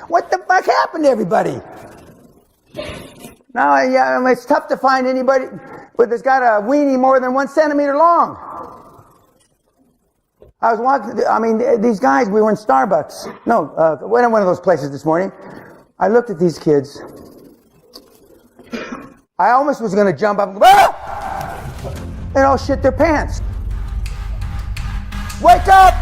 What the fuck happened to everybody? Now, yeah, I mean, it's tough to find anybody that's got a weenie more than 1 centimeter long. I was walking, I mean, these guys, we were in Starbucks. No, went in one of those places this morning. I looked at these kids. I almost was going to jump up and go, ah! And all shit their pants. Wake up!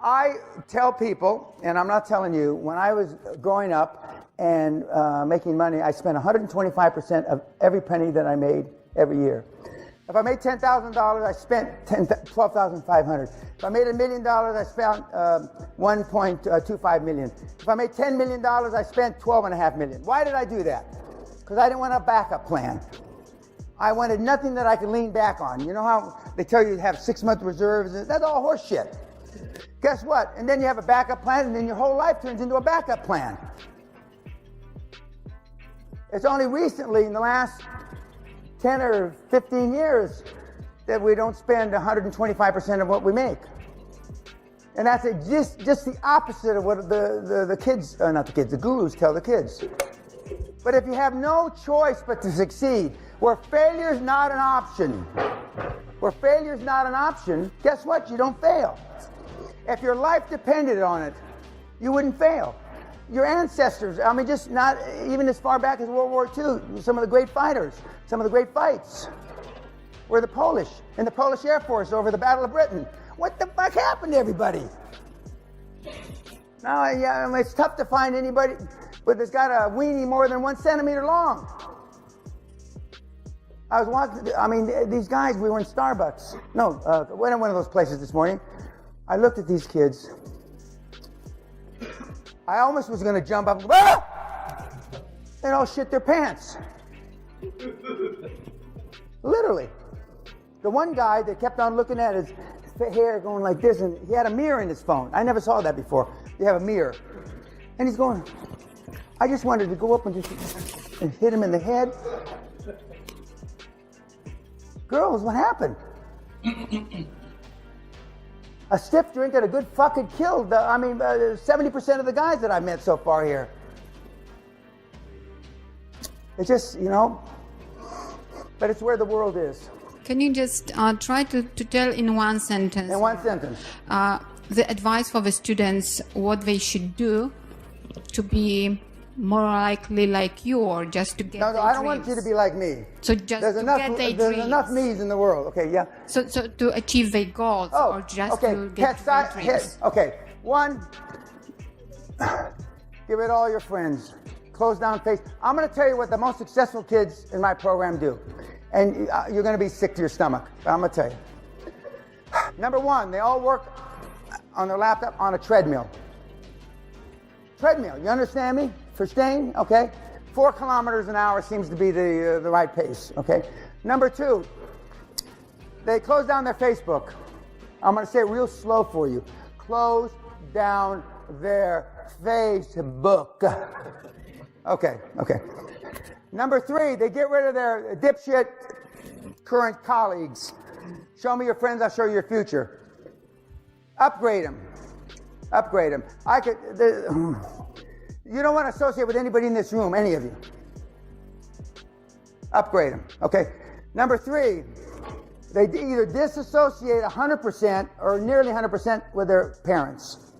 I tell people, and I'm not telling you, when I was growing up and making money, I spent 125% of every penny that I made every year. If I made $10,000, I spent $12,500. If I made $1 million, I spent $1.25 million. If I made $10 million, I spent $12.5 million. Why did I do that? Because I didn't want a backup plan. I wanted nothing that I could lean back on. You know how they tell you to have 6-month reserves? That's all horse shit. Guess what? And then you have a backup plan, and then your whole life turns into a backup plan. It's only recently, in the last 10 or 15 years, that we don't spend 125% of what we make. And that's just the opposite of what the kids, not the kids, the gurus tell the kids. But if you have no choice but to succeed, where failure is not an option, guess what? You don't fail. If your life depended on it, you wouldn't fail. Your ancestors, I mean, just not even as far back as World War II, some of the great fighters, some of the great fights were the Polish, in the Polish Air Force over the Battle of Britain. What the fuck happened to everybody? Now, yeah, I mean, it's tough to find anybody that's got a weenie more than 1 centimeter long. I was walking, I mean, these guys, we were in Starbucks. No, went in one of those places this morning. I looked at these kids. I almost was going to jump up and go, ah! And all shit their pants. Literally. The one guy that kept on looking at his hair going like this, and he had a mirror in his phone. I never saw that before. You have a mirror. And he's going, I just wanted to go up and just hit him in the head. Girls, what happened? A stiff drink and a good fucking killed, 70% of the guys that I've met so far here. It's just, you know, but it's where the world is. Can you just try to tell in one sentence? In one sentence. The advice for the students, what they should do to be more likely like you, or just to get No, I don't want you to be like me. So just there's to enough, get their There's dreams. enough me's in the world. Okay, yeah. So to achieve their goals, or just to get their dreams. Okay, one, give it all your friends. Close down face. I'm going to tell you what the most successful kids in my program do. And you're going to be sick to your stomach. But I'm going to tell you. Number one, they all work on their laptop on a treadmill. Treadmill, you understand me? For staying, okay? 4 kilometers an hour seems to be the right pace, okay? Number two, they close down their Facebook. I'm going to say it real slow for you. Close down their Facebook. Okay. Number three, they get rid of their dipshit current colleagues. Show me your friends, I'll show you your future. Upgrade them. You don't want to associate with anybody in this room, any of you. Upgrade them, okay? Number three, they either disassociate 100% or nearly 100% with their parents.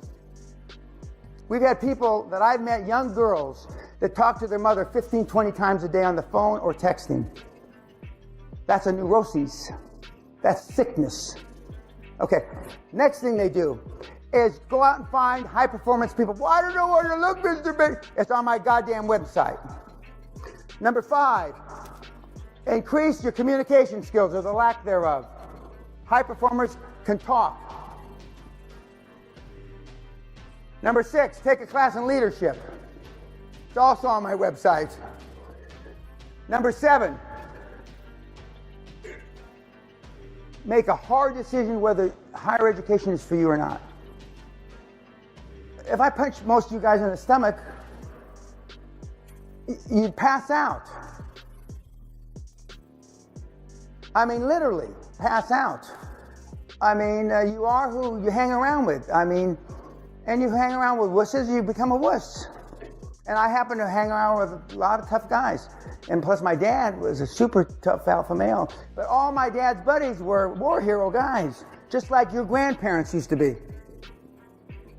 We've had people that I've met, young girls, that talk to their mother 15, 20 times a day on the phone or texting. That's a neurosis. That's sickness. Okay, next thing they do is go out and find high-performance people. Well, I don't know where to look, Mr. Big. It's on my goddamn website. Number 5, increase your communication skills or the lack thereof. High performers can talk. Number 6, take a class in leadership. It's also on my website. Number 7, make a hard decision whether higher education is for you or not. If I punch most of you guys in the stomach, you'd pass out. I mean, literally, pass out. I mean, you are who you hang around with. I mean, and you hang around with wusses, you become a wuss. And I happen to hang around with a lot of tough guys. And plus my dad was a super tough alpha male. But all my dad's buddies were war hero guys, just like your grandparents used to be.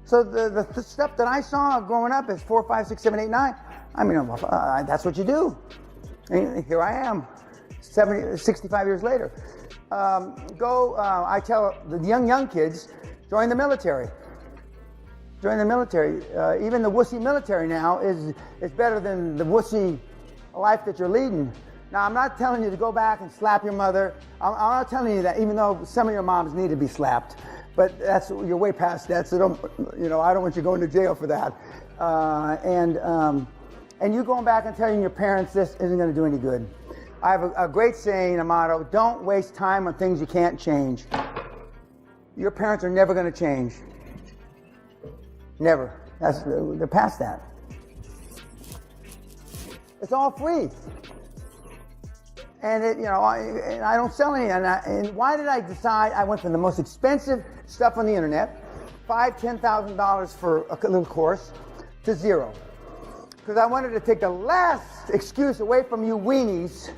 So the stuff that I saw growing up is 4, 5, 6, 7, 8, 9. I mean, that's what you do. And here I am, 65 years later. I tell the young kids, join the military. Join the military. Even the wussy military now is better than the wussy life that you're leading. Now, I'm not telling you to go back and slap your mother. I'm not telling you that, even though some of your moms need to be slapped. But you're way past that, so I don't want you going to jail for that. And you going back and telling your parents this isn't going to do any good. I have a great saying, a motto: don't waste time on things you can't change. Your parents are never going to change. Never. They're past that. It's all free. And I don't sell any. And why did I decide? I went from the most expensive stuff on the internet, $5,000, $10,000 for a little course, to zero. Because I wanted to take the last excuse away from you weenies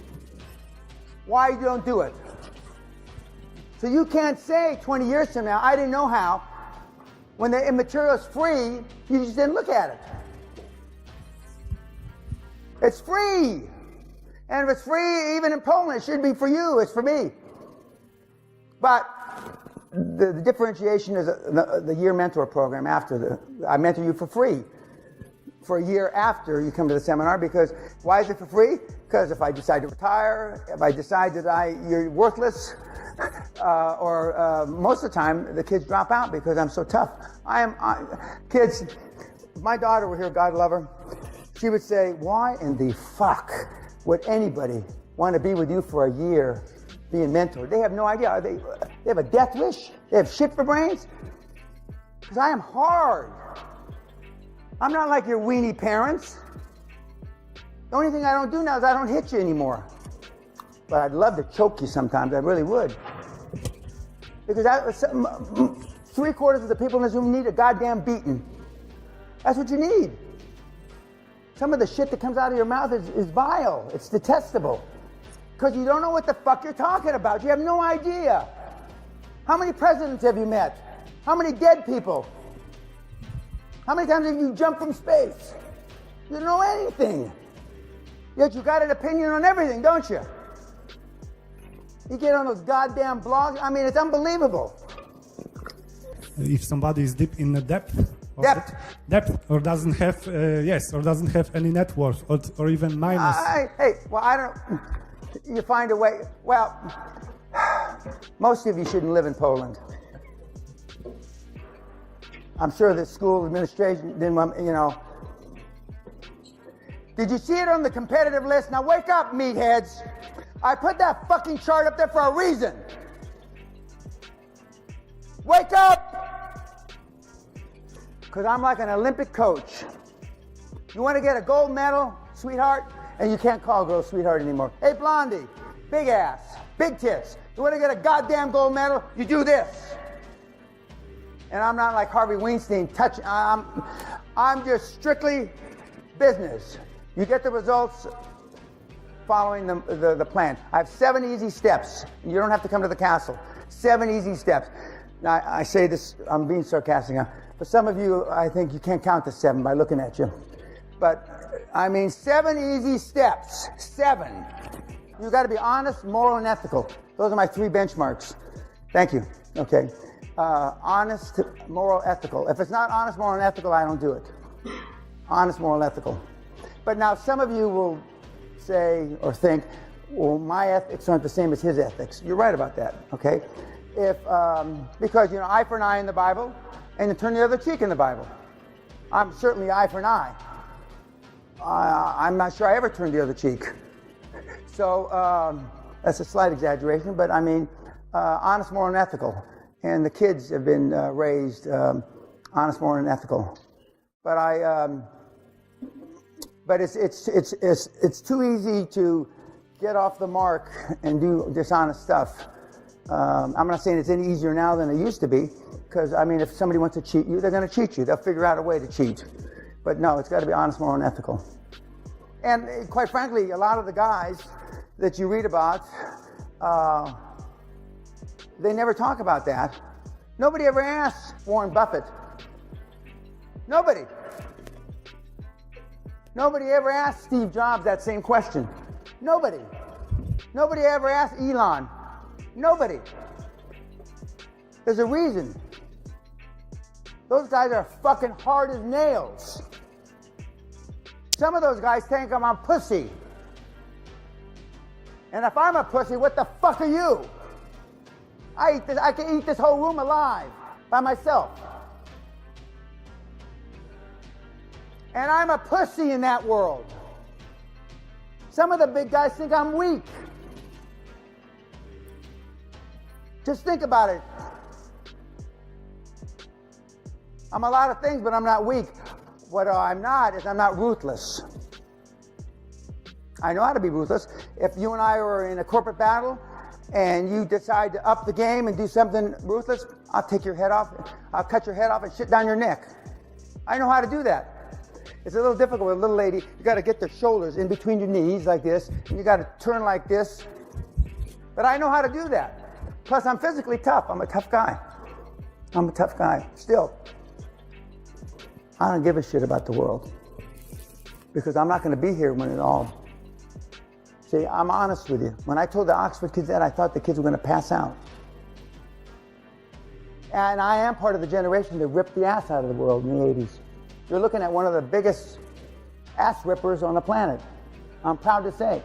why you don't do it. So you can't say 20 years from now, I didn't know how. When the material's free, you just didn't look at it. It's free. And if it's free, even in Poland, it should be for you. It's for me. But the differentiation is the year mentor program. I mentor you for free for a year after you come to the seminar. Because why is it for free? Because if I decide to retire, if I decide that you're worthless, or most of the time the kids drop out because I'm so tough. Kids, if my daughter were here, God love her, she would say, why in the fuck would anybody want to be with you for a year being mentored? They have no idea. They have a death wish? They have shit for brains? Because I am hard. I'm not like your weenie parents. The only thing I don't do now is I don't hit you anymore. But I'd love to choke you sometimes, I really would. Because 3/4 of the people in this room need a goddamn beating. That's what you need. Some of the shit that comes out of your mouth is vile. It's detestable. Because you don't know what the fuck you're talking about. You have no idea. How many presidents have you met? How many dead people? How many times have you jumped from space? You don't know anything. Yet you got an opinion on everything, don't you? You get on those goddamn blogs. I mean, it's unbelievable. If somebody is deep in the depth, or doesn't have, or doesn't have any net worth, or even minus. You find a way. Well, most of you shouldn't live in Poland. I'm sure the school administration didn't want, Did you see it on the competitive list? Now wake up, meatheads. I put that fucking chart up there for a reason. Wake up! Because I'm like an Olympic coach. You want to get a gold medal, sweetheart? And you can't call a girl sweetheart anymore. Hey, Blondie, big ass, big tits. You want to get a goddamn gold medal? You do this. And I'm not like Harvey Weinstein I'm just strictly business. You get the results following the plan. I have 7 easy steps. You don't have to come to the castle. 7 easy steps. Now, I say this, I'm being sarcastic now. For some of you, I think you can't count to 7 by looking at you. But, 7 easy steps. 7. You've got to be honest, moral, and ethical. Those are my 3 benchmarks. Thank you. Okay. Honest, moral, ethical. If it's not honest, moral, and ethical, I don't do it. Honest, moral, ethical. But now some of you will say or think, well, my ethics aren't the same as his ethics. You're right about that, okay? Because, eye for an eye in the Bible, and you turn the other cheek in the Bible. I'm certainly eye for an eye. I'm not sure I ever turned the other cheek. So that's a slight exaggeration, but honest, moral, and ethical. And the kids have been raised honest, moral, and ethical. But it's too easy to get off the mark and do dishonest stuff. I'm not saying it's any easier now than it used to be, because, I mean, if somebody wants to cheat you, they're going to cheat you. They'll figure out a way to cheat. But no, it's got to be honest, moral, and ethical. And quite frankly, a lot of the guys that you read about, they never talk about that. Nobody ever asks Warren Buffett. Nobody. Nobody ever asked Steve Jobs that same question. Nobody. Nobody ever asked Elon. Nobody. There's a reason. Those guys are fucking hard as nails. Some of those guys think I'm a pussy. And if I'm a pussy, what the fuck are you? I can eat this whole room alive by myself. And I'm a pussy in that world. Some of the big guys think I'm weak. Just think about it. I'm a lot of things, but I'm not weak. What I'm not is I'm not ruthless. I know how to be ruthless. If you and I are in a corporate battle and you decide to up the game and do something ruthless, I'll take your head off. I'll cut your head off and shit down your neck. I know how to do that. It's a little difficult with a little lady. You got to get their shoulders in between your knees like this, and you got to turn like this. But I know how to do that. Plus, I'm physically tough. I'm a tough guy. I'm a tough guy. Still, I don't give a shit about the world, because I'm not going to be here when it all. See, I'm honest with you. When I told the Oxford kids that, I thought the kids were going to pass out. And I am part of the generation that ripped the ass out of the world in the 80s. You're looking at one of the biggest ass rippers on the planet. I'm proud to say.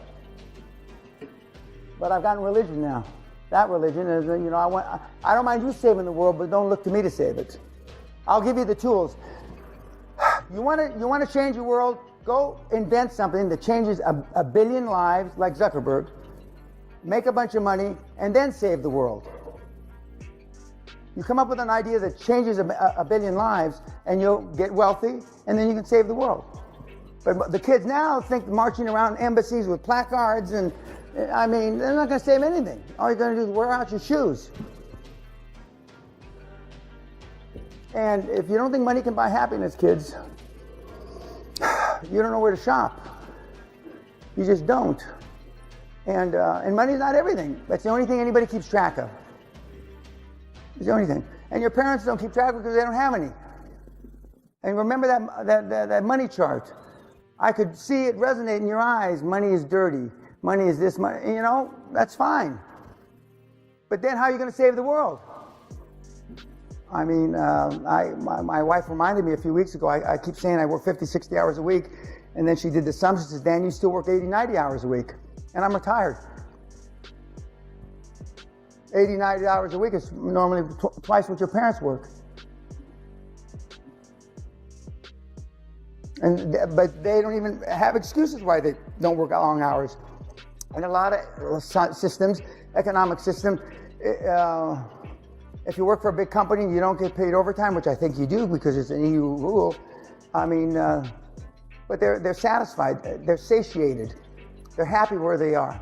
But I've gotten religion now. That religion is, you know, I don't mind you saving the world, but don't look to me to save it. I'll give you the tools. You want to change the world? Go invent something that changes a billion lives, like Zuckerberg, make a bunch of money, and then save the world. You come up with an idea that changes a billion lives, and you'll get wealthy, and then you can save the world. But the kids now think marching around embassies with placards, and I mean, they're not going to save anything. All you're going to do is wear out your shoes. And if you don't think money can buy happiness, kids, you don't know where to shop. You just don't. And money's not everything. That's the only thing anybody keeps track of. It's the only thing. And your parents don't keep track because they don't have any. And remember that money chart. I could see it resonate in your eyes. Money is dirty. Money is this, money. You know, that's fine. But then how are you going to save the world? I mean, my wife reminded me a few weeks ago, I keep saying I work 50, 60 hours a week. And then she did the sum. She says, Dan, you still work 80, 90 hours a week. And I'm retired. 80, 90 hours a week is normally twice what your parents work. But they don't even have excuses why they don't work long hours. And a lot of systems, economic system, if you work for a big company and you don't get paid overtime, which I think you do because it's an EU rule, I mean, but they're satisfied, they're satiated, they're happy where they are.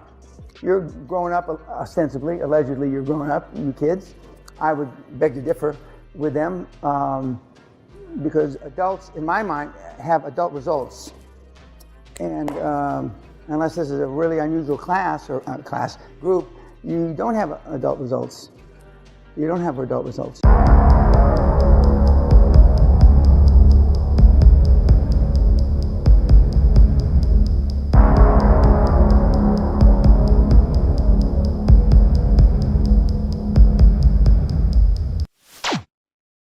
You're growing up, ostensibly, allegedly you're growing up, you kids. I would beg to differ with them because adults, in my mind, have adult results. And unless this is a really unusual class or group, you don't have adult results. You don't have adult results.